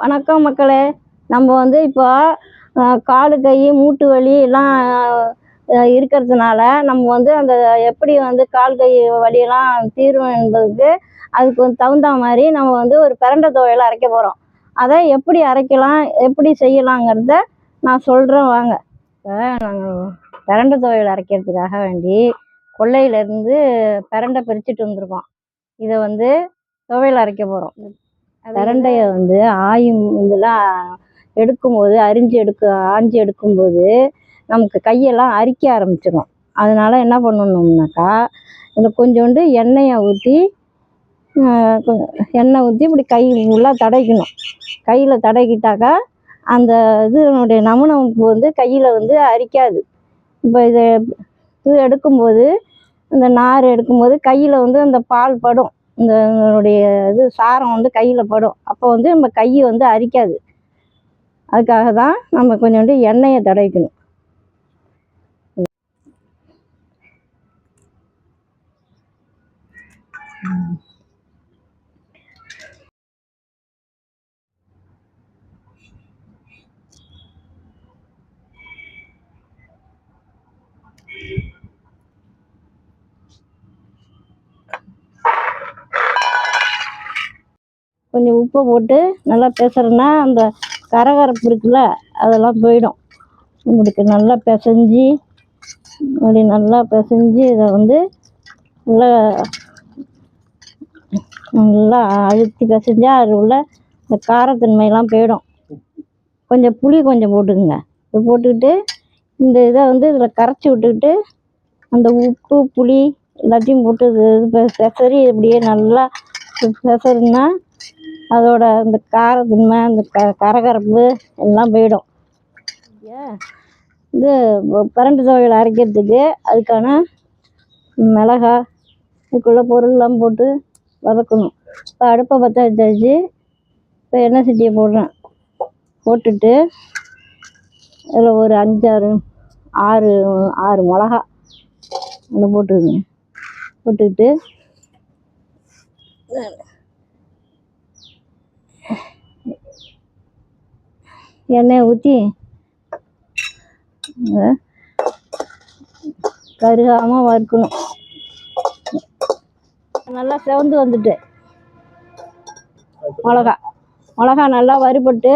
வணக்கம் மக்களே. நம்ம வந்து இப்போ காலு கை மூட்டு வலி எல்லாம் இருக்கிறதுனால நம்ம வந்து அந்த எப்படி வந்து கால் கை வலியெல்லாம் தீரும் என்பதுக்கு அதுக்கு வந்து தகுந்த மாதிரி நம்ம வந்து ஒரு பிரண்டை துவையல் அரைக்க போகிறோம். அதை எப்படி அரைக்கலாம், எப்படி செய்யலாங்கிறத நான் சொல்கிறேன் வாங்க. இப்போ நாங்கள் பிரண்டை துவையல் அரைக்கிறதுக்காக வேண்டி கொல்லையிலேருந்து பிரண்டை பறிச்சுட்டு வந்திருக்கோம். இதை வந்து துவையல் அரைக்க போகிறோம். பிரண்டையை வந்து இதெல்லாம் எடுக்கும்போது ஆஞ்சி எடுக்கும்போது நமக்கு கையெல்லாம் அரிக்க ஆரம்பிச்சிடும். அதனால என்ன பண்ணணும்னாக்கா இதில் கொஞ்சோண்டு எண்ணெயை ஊற்றி இப்படி கை ஃபுல்லாக தடவிக்கணும். கையில் தடவிக்கிட்டாக்கா அந்த இதனுடைய நமுனமுப்பு வந்து கையில் வந்து அரிக்காது. இப்போ இது எடுக்கும்போது இந்த நார் எடுக்கும்போது கையில் வந்து அந்த பால் படும், இந்த சாரம் வந்து கையில் படும். அப்போ வந்து நம்ம கை வந்து அரிக்காது. அதுக்காக தான் நம்ம கொஞ்சோண்டு எண்ணெயை தடவிக்கணும். கொஞ்சம் உப்பை போட்டு நல்லா பிசைறனா அந்த கரகரப்பு இருக்குல்ல, அதெல்லாம் போயிடும். உங்களுக்கு நல்லா பிசைஞ்சி இதை வந்து நல்லா அழுத்தி பிசைஞ்சா அது உள்ள இந்த காரத்தன்மையெல்லாம் போயிடும். கொஞ்சம் புளி போட்டுக்குங்க. இது போட்டுக்கிட்டு இந்த இதை வந்து இதில் கரைச்சி விட்டுக்கிட்டு அந்த உப்பு புளி எல்லாத்தையும் போட்டு இது பெசரி இப்படியே நல்லா பெசருன்னா அதோட இந்த காரத்தன்மை அந்த கரகரப்பு எல்லாம் போயிடும். இது பிரண்டை துவையல் அரைக்கிறதுக்கு அதுக்கான மிளகாய் இதுக்குள்ள பொருள்லாம் போட்டு வதக்கணும். இப்போ அடுப்பை பற்ற வச்சாச்சு. இப்போ எண்ணெய் சட்டியை போட்டுட்டு அதில் ஒரு 5-6 மிளகா அதை போட்டுக்கிட்டு எண்ணெயை ஊற்றி கருகாமல் வறுக்கணும். நல்லா செவந்து வந்துட்டு மிளகா நல்லா வறுபட்டு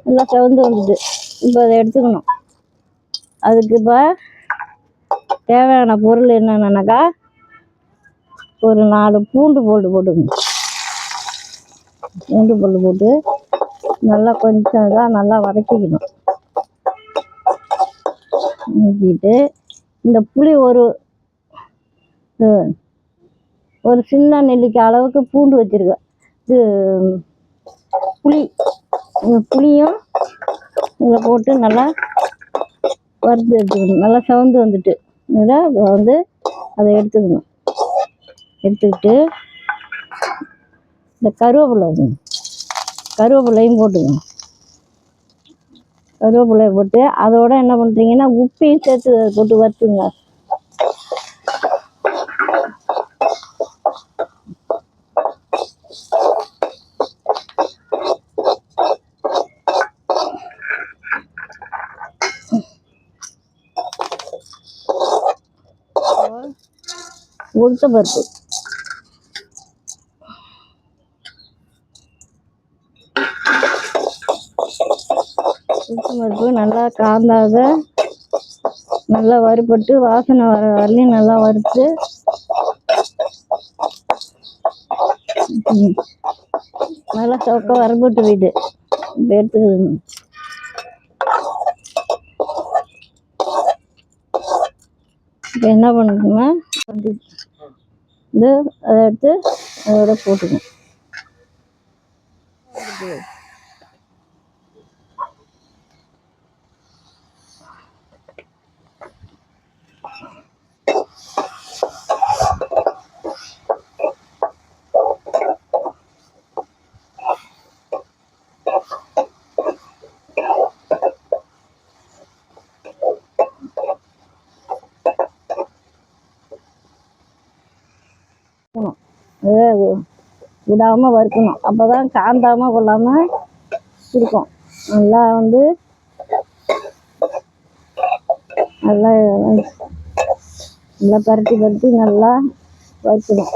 நல்லா செவந்து வந்துட்டு இப்போ அதை எடுத்துக்கணும். அதுக்கு இப்போ தேவையான பொருள் என்னென்னாக்கா ஒரு 4 பூண்டு போட்டுக்கணும். பூண்டு போட்டு நல்லா கொஞ்சம் நல்லா வதக்கிக்கணும். ஊற்றிட்டு இந்த புளி ஒரு சின்ன நெல்லிக்காய் அளவுக்கு பூண்டு வச்சுருக்கேன். புளியும் இதில் போட்டு நல்லா வறுத்து எடுத்துக்கணும். நல்லா செவந்து வந்துட்டு இதில் வந்து அதை எடுத்துக்கணும். எடுத்துக்கிட்டு இந்த கருவேப்பிலையும் போட்டுக்கணும். கருவேப்பிலையை போட்டு அதோட என்ன பண்ணுறீங்கன்னா உப்பையும் சேர்த்து போட்டு வறுத்துங்க. உளுத்தம்பருப்பு நல்லா காந்தாத நல்லா வறுபட்டு வாசனை வர வரலையும் நல்லா வறுத்து நல்லா சவுக்க வரப்பட்டு போயிட்டு இப்போ எடுத்துக்கணும். இப்போ என்ன பண்ணணும்னா அதை எடுத்து அதோட போட்டுக்கணும். விடாமல் வறுக்கணும். அப்போ தான் காந்தாமல் கொள்ளாமல் வச்சுருக்கோம். நல்லா வந்து நல்லா நல்லா பரட்டி நல்லா வறுக்கணும்.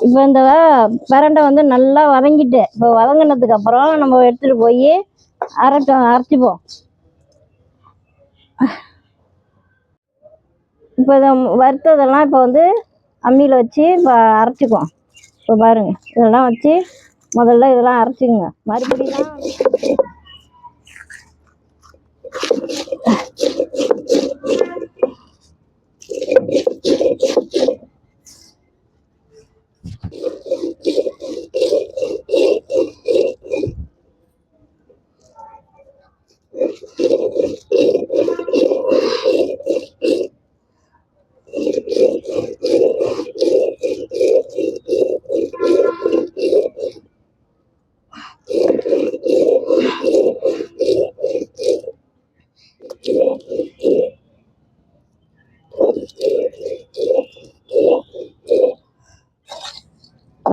இப்போ இந்த பிரண்டை வந்து நல்லா வதங்கிட்டு, இப்போ வதங்கினதுக்கு அப்புறம் நம்ம எடுத்துட்டு போய் அரைச்சிப்போம். இப்போ இதை வறுத்ததெல்லாம் இப்போ வந்து அம்மியில் வச்சு இப்போ அரைச்சிக்குவோம். இப்போ பாருங்க, இதெல்லாம் வச்சு முதல்ல இதெல்லாம் அரைச்சிக்குங்க. மறுபடியும்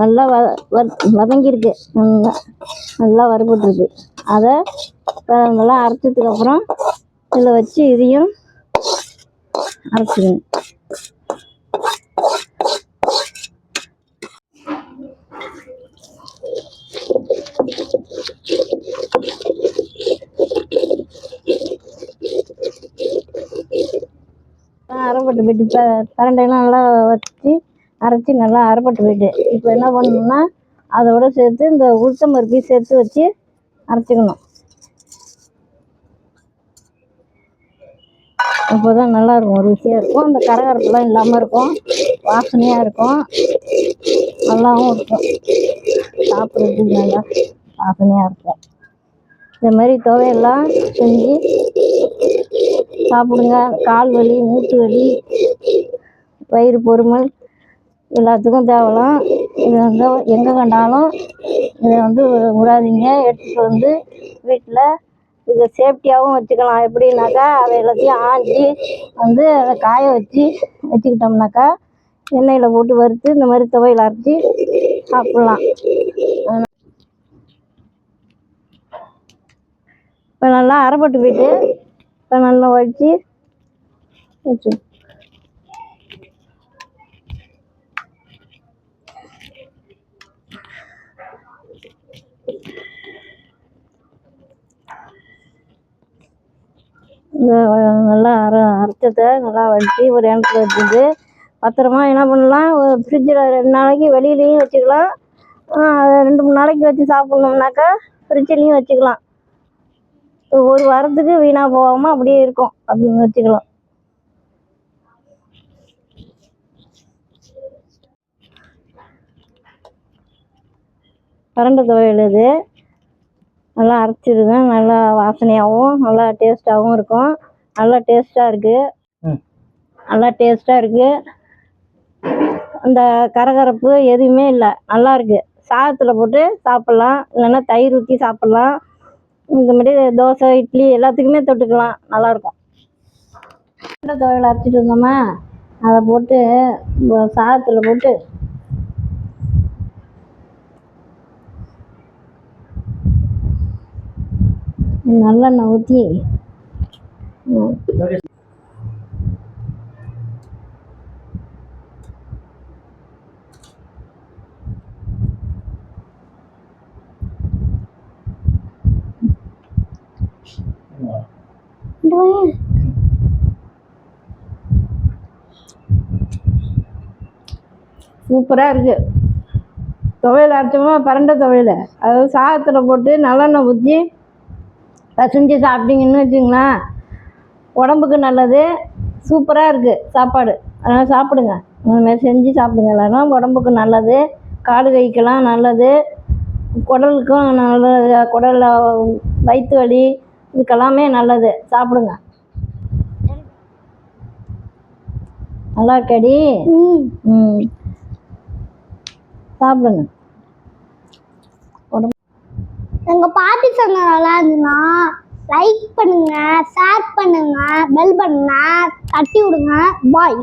நல்லா வதங்கியிருக்கு, நல்லா வறுபட்டுருக்கு. அதை நல்லா அரைச்சதுக்கப்புறம் இதில் வச்சு இதையும் அரைச்சிக்கணும். அரைப்பட்டு போயிட்டு பிரண்டையெல்லாம் நல்லா வச்சு அரைச்சி நல்லா அரைப்பட்டு போயிட்டு, இப்போ என்ன பண்ணணும்னா அதோட சேர்த்து இந்த உளுத்தம் பருப்பையும் சேர்த்து வச்சு அரைச்சிக்கணும். அப்போ தான் நல்லாயிருக்கும், ருசியாக இருக்கும். அந்த கரகரப்புலாம் இல்லாமல் இருக்கும், வாசனையாக இருக்கும், நல்லாவும் இருக்கும், சாப்பிட்றதுக்கு நல்லா வாசனையாக இருக்கும். இந்த மாதிரி துவையெல்லாம் செஞ்சு சாப்பிடுங்க. கால் வலி, மூட்டு வலி, வயிறு பொறுமல் எல்லாத்துக்கும் தேவலாம். இது வந்து எங்கே கண்டாலும் இதை வந்து விடாதீங்க. எடுத்துகிட்டு வந்து வீட்டில் இதை சேஃப்டியாகவும் வச்சுக்கலாம். எப்படின்னாக்கா அதை எல்லாத்தையும் ஆஞ்சி வந்து அதை காய வச்சுக்கிட்டோம்னாக்கா எண்ணெயில் போட்டு வறுத்து இந்த மாதிரி துவையல் அரைச்சி சாப்பிட்லாம். இப்போ நல்லா அரைப்பட்டு போயிட்டு இப்போ நல்லா வச்சு நல்லா அரைச்சதை நல்லா வச்சு ஒரு இடத்துல வச்சுட்டு பத்திரமா என்ன பண்ணலாம், ஃப்ரிட்ஜில் 2 நாளைக்கு வெளியிலையும் வச்சுக்கலாம். 2-3 நாளைக்கு வச்சு சாப்பிட்ணும்னாக்கா ஃப்ரிட்ஜிலையும் வச்சுக்கலாம். 1 வாரத்துக்கு வீணாக போகாமல் அப்படியே இருக்கும் அப்படின்னு வச்சுக்கலாம். பிரண்டை துவையல் இது நல்லா அரைச்சிருங்க. நல்லா வாசனையாகவும் நல்லா டேஸ்ட்டாகவும் இருக்கும். நல்லா டேஸ்ட்டாக இருக்குது. அந்த கரகரப்பு எதுவுமே இல்லை, நல்லா இருக்குது. சாதத்தில் போட்டு சாப்பிட்லாம், இல்லைன்னா தயிர் ஊற்றி சாப்பிட்லாம். இந்த மாதிரி தோசை, இட்லி எல்லாத்துக்குமே தொட்டுக்கலாம், நல்லாயிருக்கும். பிரண்டை துவையல் அரைச்சிட்டு இருந்தோமா, அதை போட்டு சாதத்தில் போட்டு நல்லெண்ணெய் ஊற்றி சூப்பராக இருக்குது. துவையல் அரைச்சோமா, பிரண்டை துவையல் அதாவது சாதத்தில் போட்டு நல்லெண்ணெய் ஊற்றி பசைஞ்சு சாப்பிட்டீங்கன்னு வச்சுங்களேன், உடம்புக்கு நல்லது. சூப்பராக இருக்குது சாப்பாடு. அதனால் சாப்பிடுங்க, இந்தமாதிரி செஞ்சு சாப்பிடுங்க. எல்லோரும் உடம்புக்கு நல்லது, கால் கைக்கெல்லாம் நல்லது, குடலுக்கும் நல்லது. குடலில் வயிற்று வலி இதுக்கெல்லாமே நல்லது, சாப்பிடுங்க. நல்லா இருக்கடி. சாப்பிடுங்க. எங்க பாட்டி சொன்ன நல்லா இருந்துன்னா லைக் பண்ணுங்க, ஷேர் பண்ணுங்க, பெல் பட்டனை தட்டி விடுங்க. பாய்.